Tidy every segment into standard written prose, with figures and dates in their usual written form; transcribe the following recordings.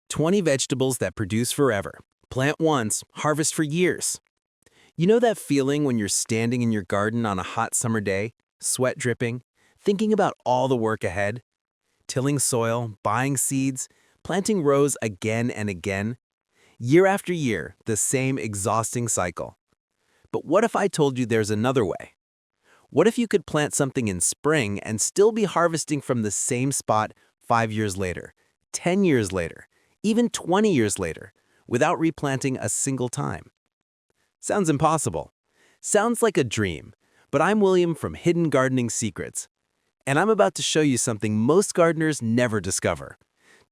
20 vegetables that produce forever. Plant once, harvest for years. You know that feeling when you're standing in your garden on a hot summer day, sweat dripping, thinking about all the work ahead? Tilling soil, buying seeds, planting rows again and again? Year after year, the same exhausting cycle. But what if I told you there's another way? What if you could plant something in spring and still be harvesting from the same spot 5 years later, 10 years later, even 20 years later, without replanting a single time? Sounds impossible. Sounds like a dream, but I'm William from Hidden Gardening Secrets, and I'm about to show you something most gardeners never discover.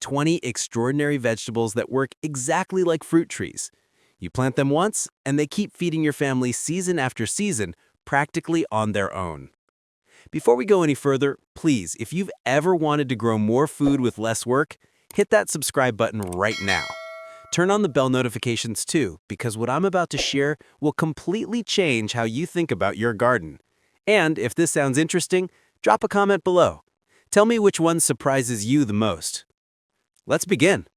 20 extraordinary vegetables that work exactly like fruit trees. You plant them once, and they keep feeding your family season after season, practically on their own. Before we go any further, please, if you've ever wanted to grow more food with less work, hit that subscribe button right now. Turn on the bell notifications too, because what I'm about to share will completely change how you think about your garden. And if this sounds interesting, drop a comment below. Tell me which one surprises you the most. Let's begin.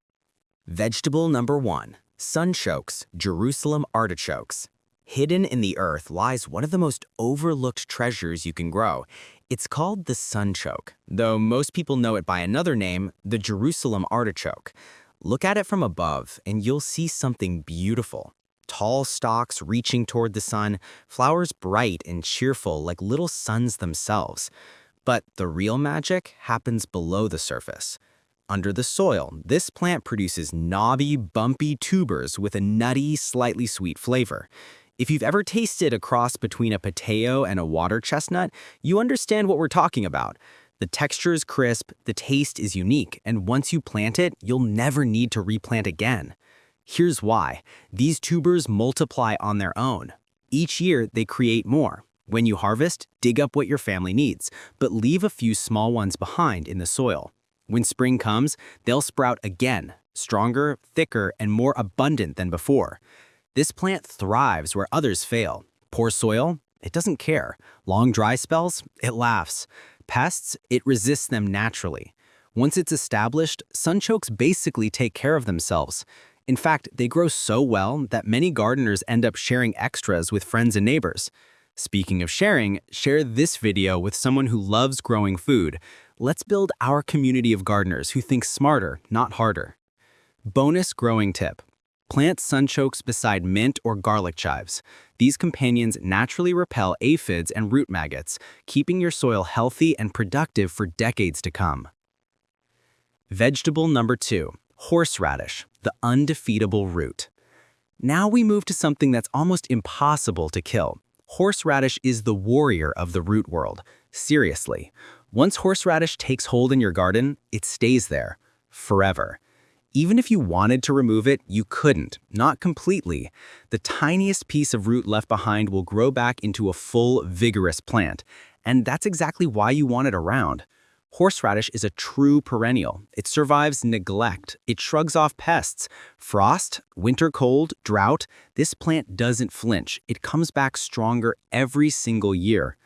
Vegetable number 1, sunchokes, Jerusalem artichokes. Hidden in the earth lies one of the most overlooked treasures you can grow. It's called the sunchoke, though most people know it by another name, the Jerusalem artichoke. Look at it from above, and you'll see something beautiful. Tall stalks reaching toward the sun, flowers bright and cheerful like little suns themselves. But the real magic happens below the surface. Under the soil, this plant produces knobby, bumpy tubers with a nutty, slightly sweet flavor. If you've ever tasted a cross between a potato and a water chestnut, you understand what we're talking about. The texture is crisp, the taste is unique, and once you plant it, you'll never need to replant again. Here's why. These tubers multiply on their own. Each year, they create more. When you harvest, dig up what your family needs, but leave a few small ones behind in the soil. When spring comes, they'll sprout again, stronger, thicker, and more abundant than before. This plant thrives where others fail. Poor soil? It doesn't care. Long dry spells? It laughs. Pests? It resists them naturally. Once it's established, sunchokes basically take care of themselves. In fact, they grow so well that many gardeners end up sharing extras with friends and neighbors. Speaking of sharing, share this video with someone who loves growing food. Let's build our community of gardeners who think smarter, not harder. Bonus growing tip. Plant sunchokes beside mint or garlic chives. These companions naturally repel aphids and root maggots, keeping your soil healthy and productive for decades to come. Vegetable number 2, horseradish, the undefeatable root. Now we move to something that's almost impossible to kill. Horseradish is the warrior of the root world. Seriously. Once horseradish takes hold in your garden, it stays there forever. Even if you wanted to remove it, you couldn't, not completely. The tiniest piece of root left behind will grow back into a full, vigorous plant. And that's exactly why you want it around. Horseradish is a true perennial. It survives neglect. It shrugs off pests. Frost, winter cold, drought. This plant doesn't flinch. It comes back stronger every single year.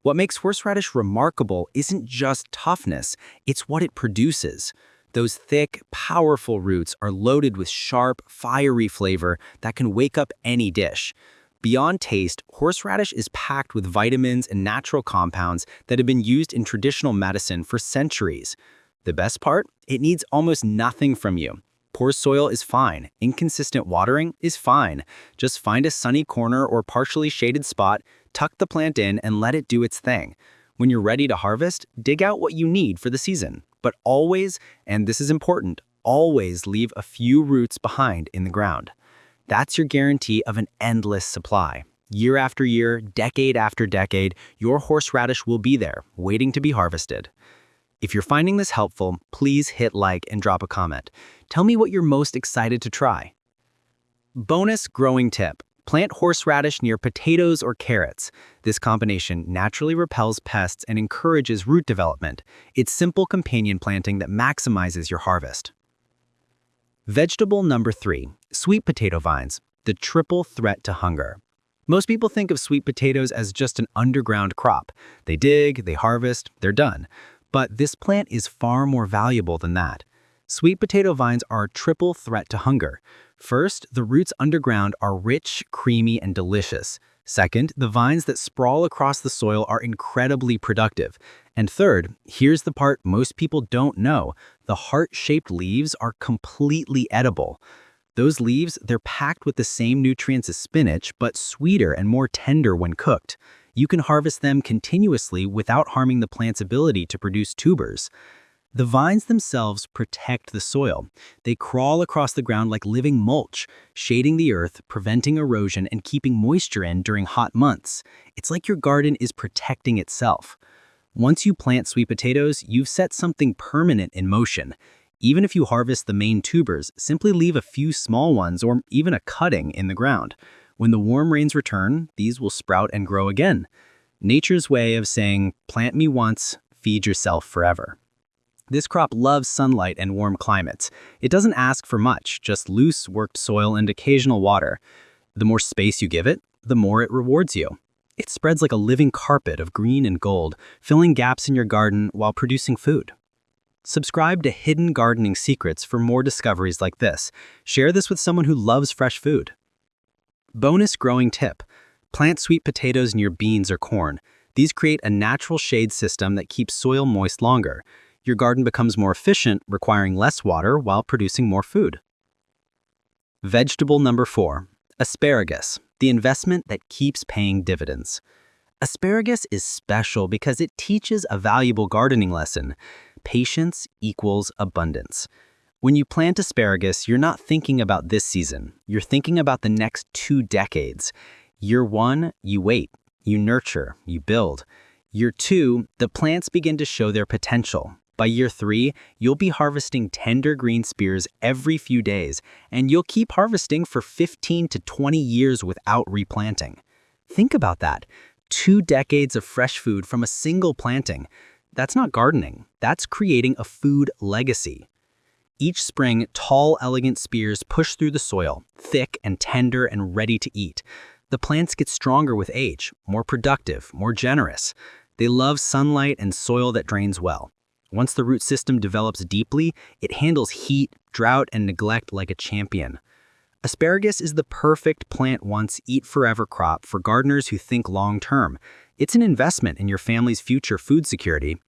What makes horseradish remarkable isn't just toughness, it's what it produces. Those thick, powerful roots are loaded with sharp, fiery flavor that can wake up any dish. Beyond taste, horseradish is packed with vitamins and natural compounds that have been used in traditional medicine for centuries. The best part? It needs almost nothing from you. Poor soil is fine. Inconsistent watering is fine. Just find a sunny corner or partially shaded spot, tuck the plant in, and let it do its thing. When you're ready to harvest, dig out what you need for the season. But always, and this is important, always leave a few roots behind in the ground. That's your guarantee of an endless supply. Year after year, decade after decade, your horseradish will be there, waiting to be harvested. If you're finding this helpful, please hit like and drop a comment. Tell me what you're most excited to try. Bonus growing tip. Plant horseradish near potatoes or carrots. This combination naturally repels pests and encourages root development. It's simple companion planting that maximizes your harvest. Vegetable number 3, sweet potato vines, the triple threat to hunger. Most people think of sweet potatoes as just an underground crop. They dig, they harvest, they're done. But this plant is far more valuable than that. Sweet potato vines are a triple threat to hunger. First, the roots underground are rich, creamy, and delicious. Second, the vines that sprawl across the soil are incredibly productive. And third, here's the part most people don't know, the heart-shaped leaves are completely edible. Those leaves, they're packed with the same nutrients as spinach, but sweeter and more tender when cooked. You can harvest them continuously without harming the plant's ability to produce tubers. The vines themselves protect the soil. They crawl across the ground like living mulch, shading the earth, preventing erosion, and keeping moisture in during hot months. It's like your garden is protecting itself. Once you plant sweet potatoes, you've set something permanent in motion. Even if you harvest the main tubers, simply leave a few small ones or even a cutting in the ground. When the warm rains return, these will sprout and grow again. Nature's way of saying, plant me once, feed yourself forever. This crop loves sunlight and warm climates. It doesn't ask for much, just loose, worked soil and occasional water. The more space you give it, the more it rewards you. It spreads like a living carpet of green and gold, filling gaps in your garden while producing food. Subscribe to Hidden Gardening Secrets for more discoveries like this. Share this with someone who loves fresh food. Bonus growing tip: plant sweet potatoes near beans or corn. These create a natural shade system that keeps soil moist longer. Your garden becomes more efficient, requiring less water while producing more food. Vegetable number 4, asparagus, the investment that keeps paying dividends. Asparagus is special because it teaches a valuable gardening lesson. Patience equals abundance. When you plant asparagus, you're not thinking about this season. You're thinking about the next 2 decades. Year 1, you wait, you nurture, you build. Year 2, the plants begin to show their potential. By year 3, you'll be harvesting tender green spears every few days, and you'll keep harvesting for 15 to 20 years without replanting. Think about that. 2 decades of fresh food from a single planting. That's not gardening. That's creating a food legacy. Each spring, tall, elegant spears push through the soil, thick and tender and ready to eat. The plants get stronger with age, more productive, more generous. They love sunlight and soil that drains well. Once the root system develops deeply, it handles heat, drought, and neglect like a champion. Asparagus is the perfect plant once, eat forever crop for gardeners who think long-term. It's an investment in your family's future food security.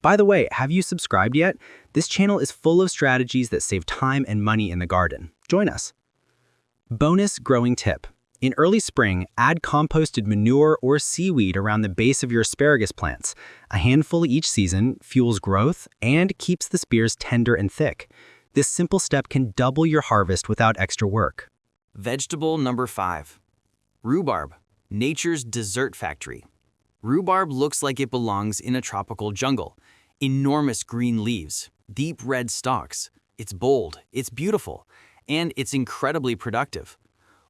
By the way, have you subscribed yet? This channel is full of strategies that save time and money in the garden. Join us. Bonus growing tip: in early spring, add composted manure or seaweed around the base of your asparagus plants. A handful each season fuels growth and keeps the spears tender and thick. This simple step can double your harvest without extra work. Vegetable number 5, rhubarb, nature's dessert factory. Rhubarb looks like it belongs in a tropical jungle. Enormous green leaves, deep red stalks. It's bold, it's beautiful, and it's incredibly productive.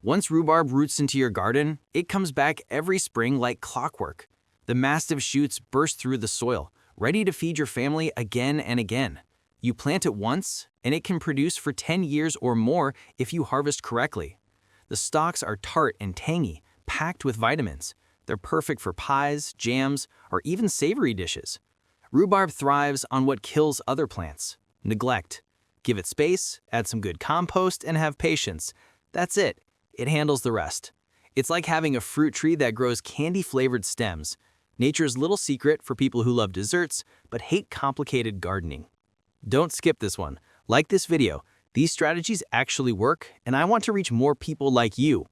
Once rhubarb roots into your garden, it comes back every spring like clockwork. The massive shoots burst through the soil, ready to feed your family again and again. You plant it once, and it can produce for 10 years or more if you harvest correctly. The stalks are tart and tangy, packed with vitamins. They're perfect for pies, jams, or even savory dishes. Rhubarb thrives on what kills other plants: neglect. Give it space, add some good compost, and have patience. That's it. It handles the rest. It's like having a fruit tree that grows candy-flavored stems. Nature's little secret for people who love desserts but hate complicated gardening. Don't skip this one. Like this video. These strategies actually work, and I want to reach more people like you.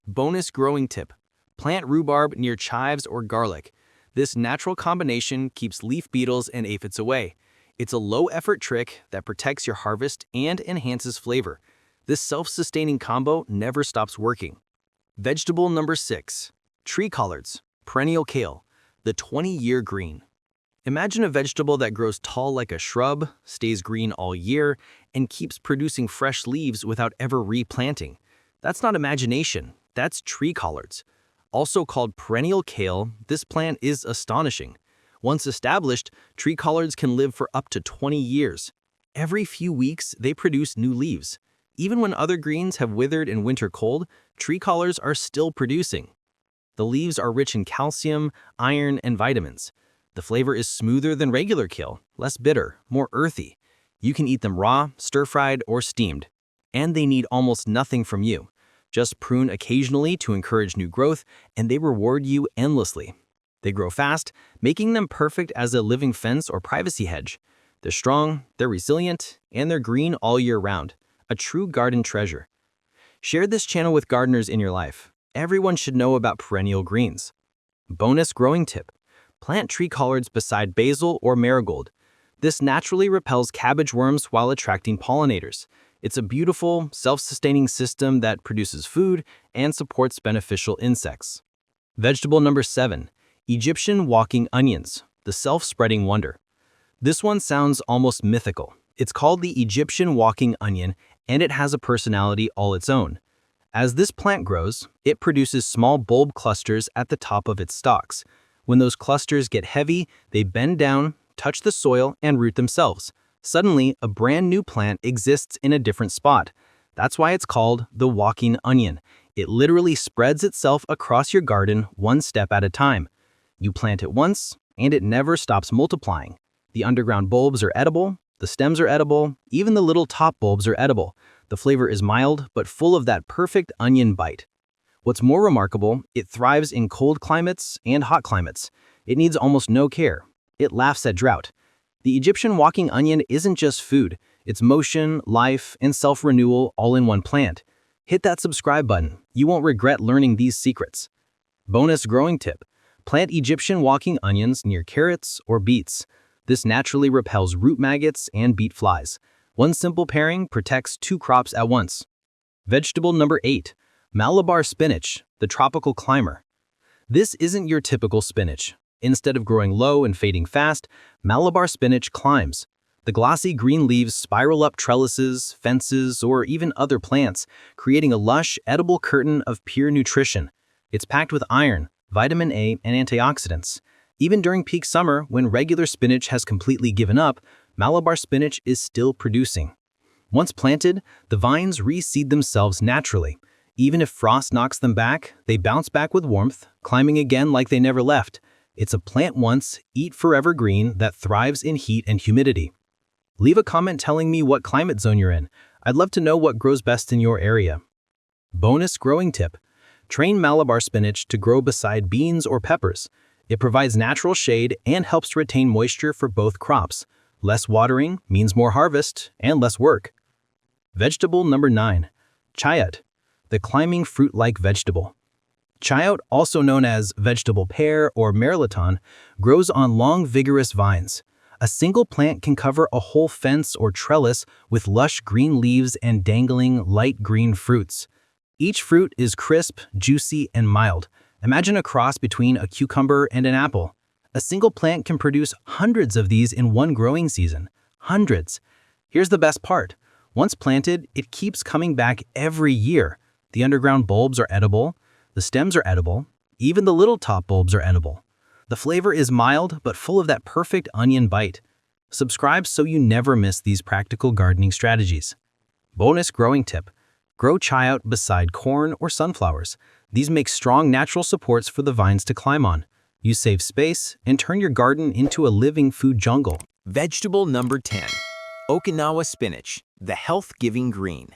Bonus growing tip: plant rhubarb near chives or garlic. This natural combination keeps leaf beetles and aphids away. It's a low-effort trick that protects your harvest and enhances flavor. This self-sustaining combo never stops working. Vegetable number 6, tree collards, perennial kale, the 20-year green. Imagine a vegetable that grows tall like a shrub, stays green all year, and keeps producing fresh leaves without ever replanting. That's not imagination, that's tree collards. Also called perennial kale, this plant is astonishing. Once established, tree collards can live for up to 20 years. Every few weeks, they produce new leaves. Even when other greens have withered in winter cold, tree collards are still producing. The leaves are rich in calcium, iron, and vitamins. The flavor is smoother than regular kale, less bitter, more earthy. You can eat them raw, stir-fried, or steamed. And they need almost nothing from you. Just prune occasionally to encourage new growth, and they reward you endlessly. They grow fast, making them perfect as a living fence or privacy hedge. They're strong, they're resilient, and they're green all year round. A true garden treasure. Share this channel with gardeners in your life. Everyone should know about perennial greens. Bonus growing tip. Plant tree collards beside basil or marigold. This naturally repels cabbage worms while attracting pollinators. It's a beautiful, self-sustaining system that produces food and supports beneficial insects. Vegetable number 7. Egyptian walking onions, the self-spreading wonder. This one sounds almost mythical. It's called the Egyptian walking onion, and it has a personality all its own. As this plant grows, it produces small bulb clusters at the top of its stalks. When those clusters get heavy, they bend down, touch the soil, and root themselves. Suddenly, a brand new plant exists in a different spot. That's why it's called the walking onion. It literally spreads itself across your garden one step at a time. You plant it once, and it never stops multiplying. The underground bulbs are edible, the stems are edible, even the little top bulbs are edible. The flavor is mild, but full of that perfect onion bite. What's more remarkable, it thrives in cold climates and hot climates. It needs almost no care. It laughs at drought. The Egyptian walking onion isn't just food. It's motion, life, and self-renewal all in one plant. Hit that subscribe button. You won't regret learning these secrets. Bonus growing tip. Plant Egyptian walking onions near carrots or beets. This naturally repels root maggots and beet flies. One simple pairing protects 2 crops at once. Vegetable number 8. Malabar spinach, the tropical climber. This isn't your typical spinach. Instead of growing low and fading fast, Malabar spinach climbs. The glossy green leaves spiral up trellises, fences, or even other plants, creating a lush, edible curtain of pure nutrition. It's packed with iron, vitamin A, and antioxidants. Even during peak summer, when regular spinach has completely given up, Malabar spinach is still producing. Once planted, the vines reseed themselves naturally. Even if frost knocks them back, they bounce back with warmth, climbing again like they never left. It's a plant once, eat forever green that thrives in heat and humidity. Leave a comment telling me what climate zone you're in. I'd love to know what grows best in your area. Bonus growing tip. Train Malabar spinach to grow beside beans or peppers. It provides natural shade and helps to retain moisture for both crops. Less watering means more harvest and less work. Vegetable number 9. Chayote, the climbing fruit-like vegetable. Chayote, also known as vegetable pear or mirliton, grows on long, vigorous vines. A single plant can cover a whole fence or trellis with lush green leaves and dangling light green fruits. Each fruit is crisp, juicy, and mild. Imagine a cross between a cucumber and an apple. A single plant can produce hundreds of these in one growing season. Hundreds. Here's the best part. Once planted, it keeps coming back every year. The underground bulbs are edible. The stems are edible. Even the little top bulbs are edible. The flavor is mild, but full of that perfect onion bite. Subscribe so you never miss these practical gardening strategies. Bonus growing tip. Grow chayote beside corn or sunflowers. These make strong natural supports for the vines to climb on. You save space and turn your garden into a living food jungle. Vegetable number 10. Okinawa spinach, the health-giving green.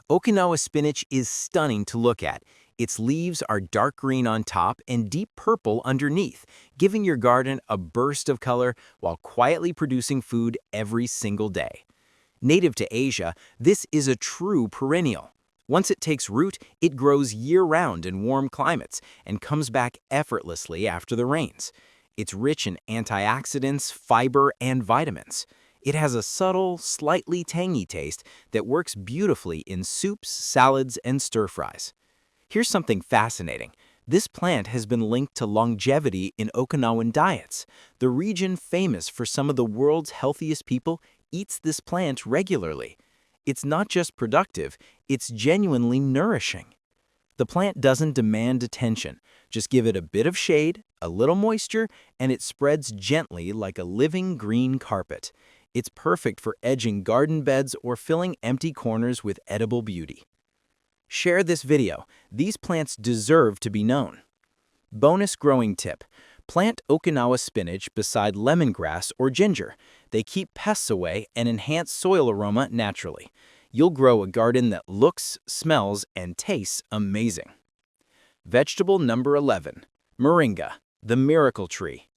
Okinawa spinach is stunning to look at. Its leaves are dark green on top and deep purple underneath, giving your garden a burst of color while quietly producing food every single day. Native to Asia, this is a true perennial. Once it takes root, it grows year-round in warm climates and comes back effortlessly after the rains. It's rich in antioxidants, fiber, and vitamins. It has a subtle, slightly tangy taste that works beautifully in soups, salads, and stir-fries. Here's something fascinating. This plant has been linked to longevity in Okinawan diets. The region famous for some of the world's healthiest people eats this plant regularly. It's not just productive, it's genuinely nourishing. The plant doesn't demand attention. Just give it a bit of shade, a little moisture, and it spreads gently like a living green carpet. It's perfect for edging garden beds or filling empty corners with edible beauty. Share this video. These plants deserve to be known. Bonus growing tip. Plant Okinawa spinach beside lemongrass or ginger. They keep pests away and enhance soil aroma naturally. You'll grow a garden that looks, smells, and tastes amazing. Vegetable number 11, moringa, the miracle tree.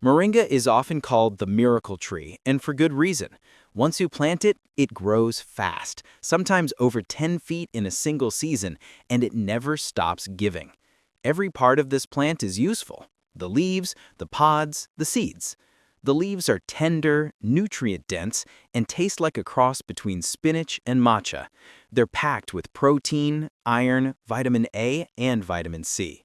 Moringa is often called the miracle tree, and for good reason. Once you plant it, it grows fast, sometimes over 10 feet in a single season, and it never stops giving. Every part of this plant is useful: the leaves, the pods, the seeds. The leaves are tender, nutrient-dense, and taste like a cross between spinach and matcha. They're packed with protein, iron, vitamin A, and vitamin C.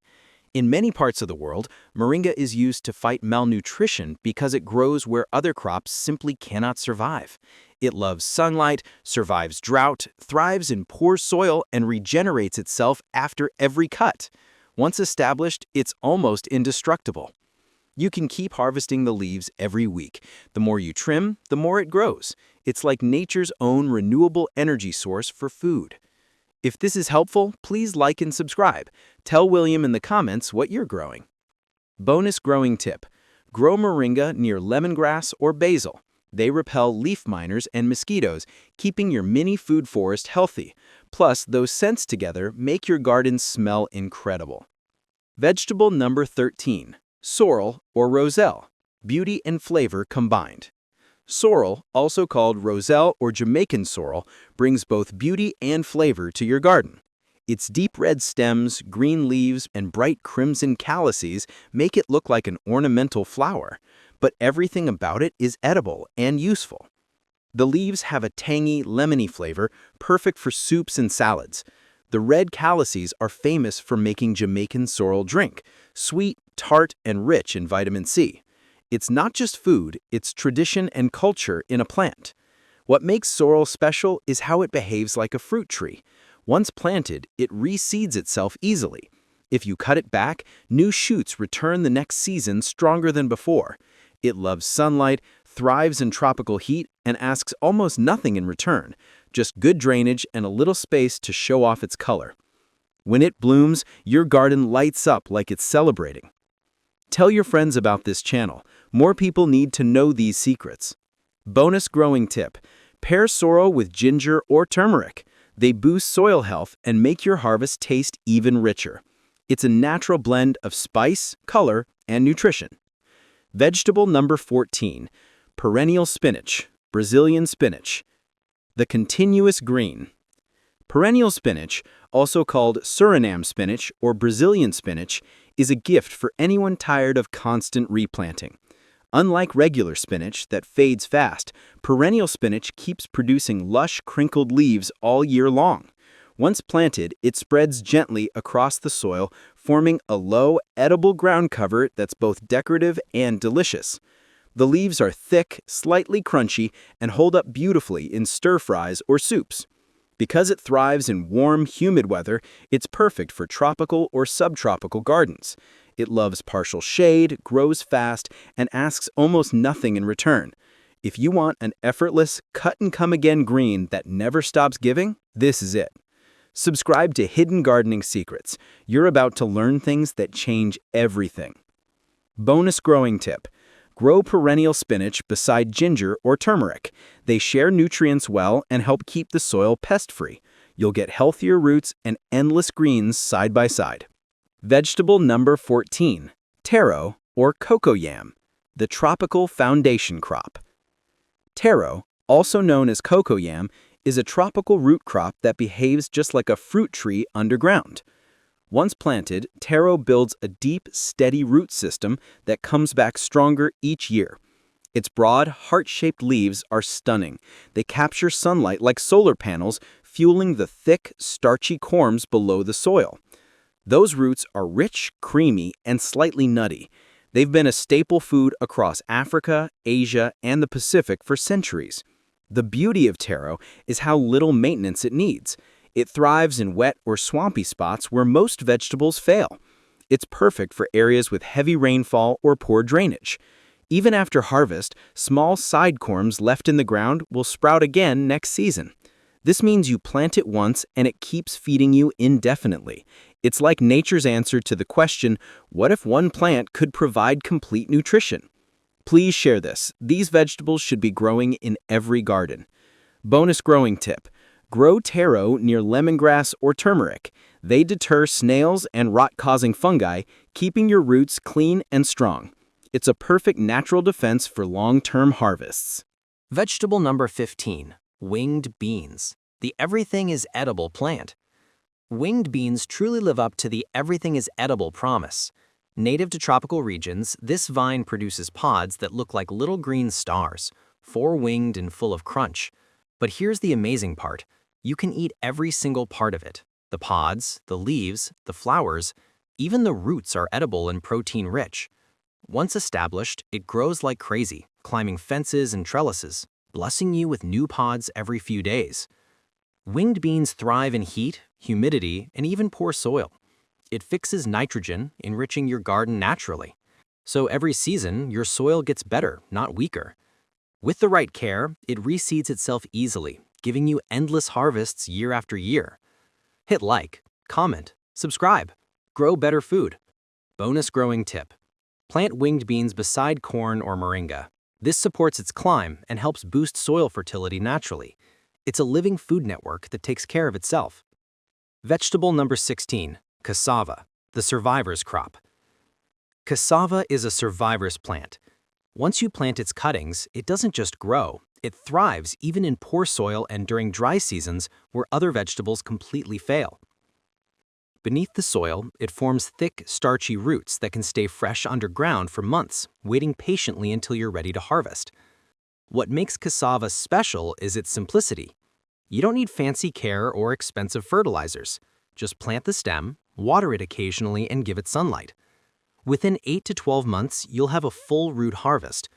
In many parts of the world, moringa is used to fight malnutrition because it grows where other crops simply cannot survive. It loves sunlight, survives drought, thrives in poor soil, and regenerates itself after every cut. Once established, it's almost indestructible. You can keep harvesting the leaves every week. The more you trim, the more it grows. It's like nature's own renewable energy source for food. If this is helpful, please like and subscribe. Tell William in the comments what you're growing. Bonus growing tip: grow moringa near lemongrass or basil. They repel leaf miners and mosquitoes, keeping your mini food forest healthy. Plus, those scents together make your garden smell incredible. Vegetable number 13, sorrel or roselle, beauty and flavor combined. Sorrel, also called roselle or Jamaican sorrel, brings both beauty and flavor to your garden. Its deep red stems, green leaves, and bright crimson calices make it look like an ornamental flower, but everything about it is edible and useful. The leaves have a tangy, lemony flavor, perfect for soups and salads. The red calices are famous for making Jamaican sorrel drink, sweet, tart, and rich in vitamin C. It's not just food, it's tradition and culture in a plant. What makes sorrel special is how it behaves like a fruit tree. Once planted, it reseeds itself easily. If you cut it back, new shoots return the next season stronger than before. It loves sunlight, thrives in tropical heat, and asks almost nothing in return, just good drainage and a little space to show off its color. When it blooms, your garden lights up like it's celebrating. Tell your friends about this channel. More people need to know these secrets. Bonus growing tip: pair sorrel with ginger or turmeric. They boost soil health and make your harvest taste even richer. It's a natural blend of spice, color, and nutrition. Vegetable number 14, perennial spinach, Brazilian spinach. The continuous green. Perennial spinach, also called Suriname spinach or Brazilian spinach, is a gift for anyone tired of constant replanting. Unlike regular spinach that fades fast, perennial spinach keeps producing lush, crinkled leaves all year long. Once planted, it spreads gently across the soil, forming a low, edible ground cover that's both decorative and delicious. The leaves are thick, slightly crunchy, and hold up beautifully in stir-fries or soups. Because it thrives in warm, humid weather, it's perfect for tropical or subtropical gardens. It loves partial shade, grows fast, and asks almost nothing in return. If you want an effortless, cut-and-come-again green that never stops giving, this is it. Subscribe to Hidden Gardening Secrets. You're about to learn things that change everything. Bonus growing tip: grow perennial spinach beside ginger or turmeric. They share nutrients well and help keep the soil pest-free. You'll get healthier roots and endless greens side by side. Vegetable number 14, taro or cocoyam, the tropical foundation crop. Taro, also known as cocoyam, is a tropical root crop that behaves just like a fruit tree underground. Once planted, taro builds a deep, steady root system that comes back stronger each year. Its broad, heart-shaped leaves are stunning. They capture sunlight like solar panels, fueling the thick, starchy corms below the soil. Those roots are rich, creamy, and slightly nutty. They've been a staple food across Africa, Asia, and the Pacific for centuries. The beauty of taro is how little maintenance it needs. It thrives in wet or swampy spots where most vegetables fail. It's perfect for areas with heavy rainfall or poor drainage. Even after harvest, small side corms left in the ground will sprout again next season. This means you plant it once and it keeps feeding you indefinitely. It's like nature's answer to the question, what if one plant could provide complete nutrition? Please share this. These vegetables should be growing in every garden. Bonus growing tip. Grow taro near lemongrass or turmeric. They deter snails and rot-causing fungi, keeping your roots clean and strong. It's a perfect natural defense for long-term harvests. Vegetable number 15, winged beans, the everything is edible plant. Winged beans truly live up to the everything is edible promise. Native to tropical regions, this vine produces pods that look like little green stars, four-winged and full of crunch. But here's the amazing part. You can eat every single part of it. The pods, the leaves, the flowers, even the roots are edible and protein-rich. Once established, it grows like crazy, climbing fences and trellises, blessing you with new pods every few days. Winged beans thrive in heat, humidity, and even poor soil. It fixes nitrogen, enriching your garden naturally. So every season, your soil gets better, not weaker. With the right care, it reseeds itself easily, giving you endless harvests year after year. Hit like, comment, subscribe, grow better food. Bonus growing tip. Plant winged beans beside corn or moringa. This supports its climb and helps boost soil fertility naturally. It's a living food network that takes care of itself. Vegetable number 16, cassava, the survivor's crop. Cassava is a survivor's plant. Once you plant its cuttings, it doesn't just grow, it thrives even in poor soil and during dry seasons where other vegetables completely fail. Beneath the soil, it forms thick, starchy roots that can stay fresh underground for months, waiting patiently until you're ready to harvest. What makes cassava special is its simplicity. You don't need fancy care or expensive fertilizers. Just plant the stem, water it occasionally, and give it sunlight. Within 8 to 12 months, you'll have a full root harvest.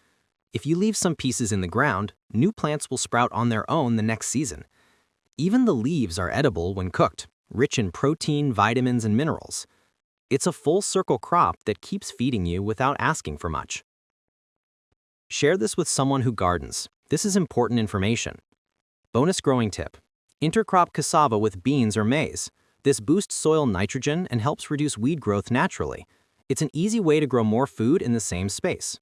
If you leave some pieces in the ground, new plants will sprout on their own the next season. Even the leaves are edible when cooked, rich in protein, vitamins, and minerals. It's a full-circle crop that keeps feeding you without asking for much. Share this with someone who gardens. This is important information. Bonus growing tip. Intercrop cassava with beans or maize. This boosts soil nitrogen and helps reduce weed growth naturally. It's an easy way to grow more food in the same space.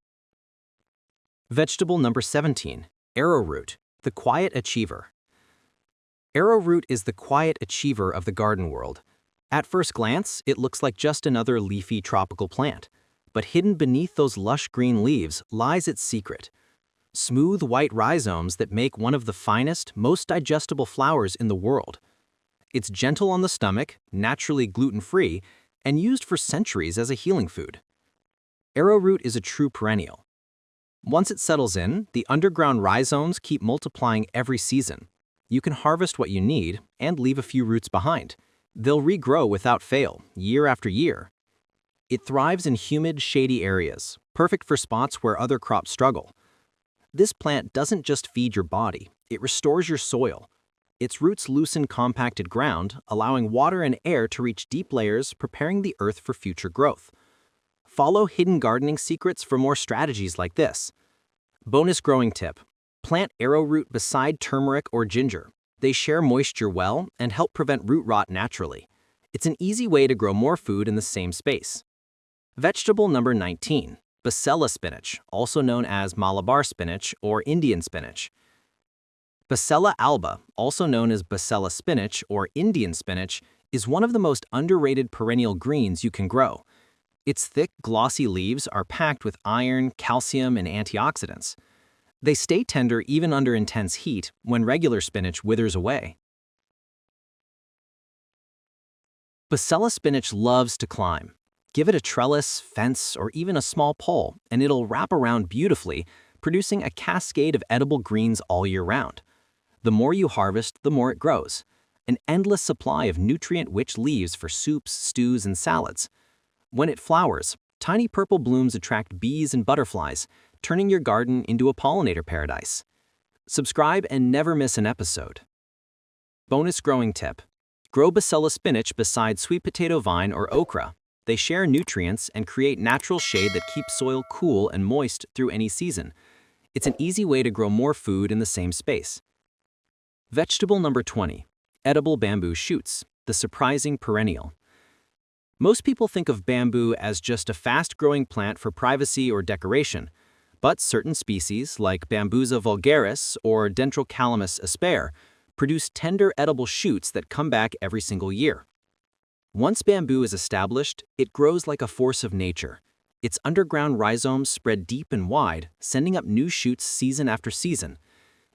Vegetable number 17, arrowroot, the quiet achiever. Arrowroot is the quiet achiever of the garden world. At first glance, it looks like just another leafy tropical plant. But hidden beneath those lush green leaves lies its secret. Smooth white rhizomes that make one of the finest, most digestible flowers in the world. It's gentle on the stomach, naturally gluten-free, and used for centuries as a healing food. Arrowroot is a true perennial. Once it settles in, the underground rhizomes keep multiplying every season. You can harvest what you need and leave a few roots behind. They'll regrow without fail, year after year. It thrives in humid, shady areas, perfect for spots where other crops struggle. This plant doesn't just feed your body, it restores your soil. Its roots loosen compacted ground, allowing water and air to reach deep layers, preparing the earth for future growth. Follow hidden gardening secrets for more strategies like this. Bonus growing tip. Plant arrowroot beside turmeric or ginger. They share moisture well and help prevent root rot naturally. It's an easy way to grow more food in the same space. Vegetable number 19, Basella spinach, also known as Malabar spinach or Indian spinach. Basella alba, also known as Basella spinach or Indian spinach, is one of the most underrated perennial greens you can grow. Its thick, glossy leaves are packed with iron, calcium, and antioxidants. They stay tender even under intense heat when regular spinach withers away. Basella spinach loves to climb. Give it a trellis, fence, or even a small pole, and it'll wrap around beautifully, producing a cascade of edible greens all year round. The more you harvest, the more it grows. An endless supply of nutrient-rich leaves for soups, stews, and salads. When it flowers, tiny purple blooms attract bees and butterflies, turning your garden into a pollinator paradise. Subscribe and never miss an episode. Bonus growing tip. Grow Basella spinach beside sweet potato vine or okra. They share nutrients and create natural shade that keeps soil cool and moist through any season. It's an easy way to grow more food in the same space. Vegetable number 20, edible bamboo shoots, the surprising perennial. Most people think of bamboo as just a fast-growing plant for privacy or decoration, But certain species, like Bambusa vulgaris or Dendrocalamus aspare, produce tender edible shoots that come back every single year. Once bamboo is established, it grows like a force of nature. Its underground rhizomes spread deep and wide, sending up new shoots season after season.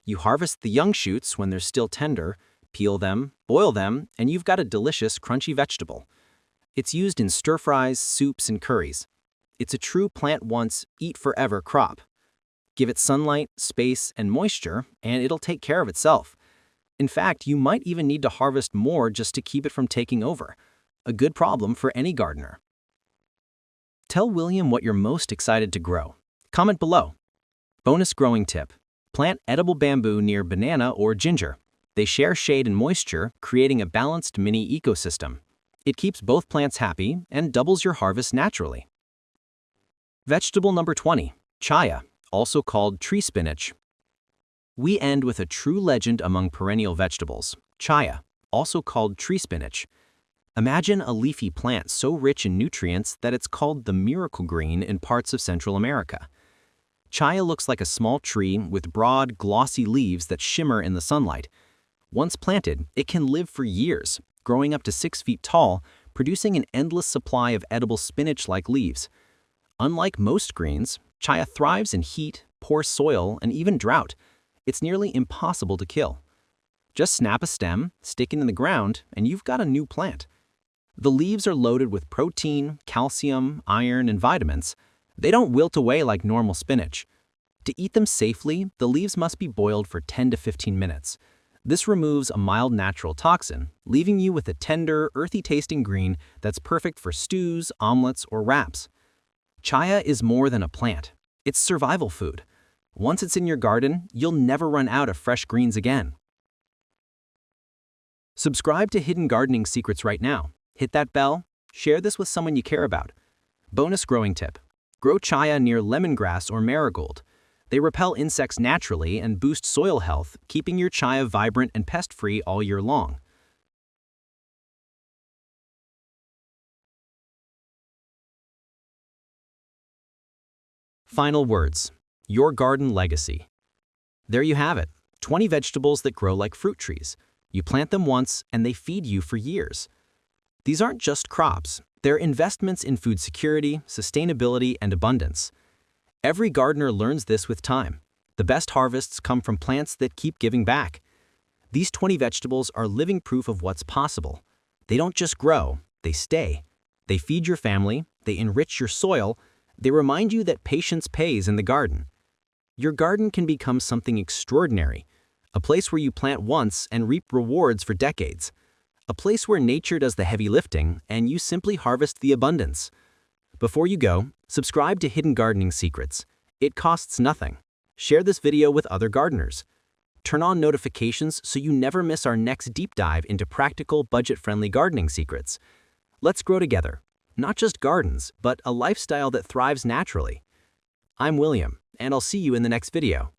You harvest the young shoots when they're still tender, peel them, boil them, and you've got a delicious, crunchy vegetable. It's used in stir-fries, soups, and curries. It's a true plant once, eat forever crop. Give it sunlight, space, and moisture, and it'll take care of itself. In fact, you might even need to harvest more just to keep it from taking over. A good problem for any gardener. Tell William what you're most excited to grow. Comment below. Bonus growing tip. Plant edible bamboo near banana or ginger. They share shade and moisture, creating a balanced mini ecosystem. It keeps both plants happy and doubles your harvest naturally. Vegetable number 20, chaya, also called tree spinach. We end with a true legend among perennial vegetables, chaya, also called tree spinach. Imagine a leafy plant so rich in nutrients that it's called the miracle green in parts of Central America. Chaya looks like a small tree with broad, glossy leaves that shimmer in the sunlight. Once planted, it can live for years, growing up to 6 feet tall, producing an endless supply of edible spinach-like leaves. Unlike most greens, chaya thrives in heat, poor soil, and even drought. It's nearly impossible to kill. Just snap a stem, stick it in the ground, and you've got a new plant. The leaves are loaded with protein, calcium, iron, and vitamins. They don't wilt away like normal spinach. To eat them safely, the leaves must be boiled for 10 to 15 minutes. This removes a mild natural toxin, leaving you with a tender, earthy-tasting green that's perfect for stews, omelets, or wraps. Chaya is more than a plant. It's survival food. Once it's in your garden, you'll never run out of fresh greens again. Subscribe to Hidden Gardening Secrets right now. Hit that bell. Share this with someone you care about. Bonus growing tip. Grow chaya near lemongrass or marigold. They repel insects naturally and boost soil health, keeping your chaya vibrant and pest-free all year long. Final words. Your garden legacy. There you have it. 20 vegetables that grow like fruit trees. You plant them once and they feed you for years. These aren't just crops. They're investments in food security, sustainability, and abundance. Every gardener learns this with time. The best harvests come from plants that keep giving back. These 20 vegetables are living proof of what's possible. They don't just grow, they stay. They feed your family, they enrich your soil, they remind you that patience pays in the garden. Your garden can become something extraordinary, a place where you plant once and reap rewards for decades. A place where nature does the heavy lifting and you simply harvest the abundance. Before you go, subscribe to Hidden Gardening Secrets. It costs nothing. Share this video with other gardeners. Turn on notifications so you never miss our next deep dive into practical, budget-friendly gardening secrets. Let's grow together. Not just gardens, but a lifestyle that thrives naturally. I'm William, and I'll see you in the next video.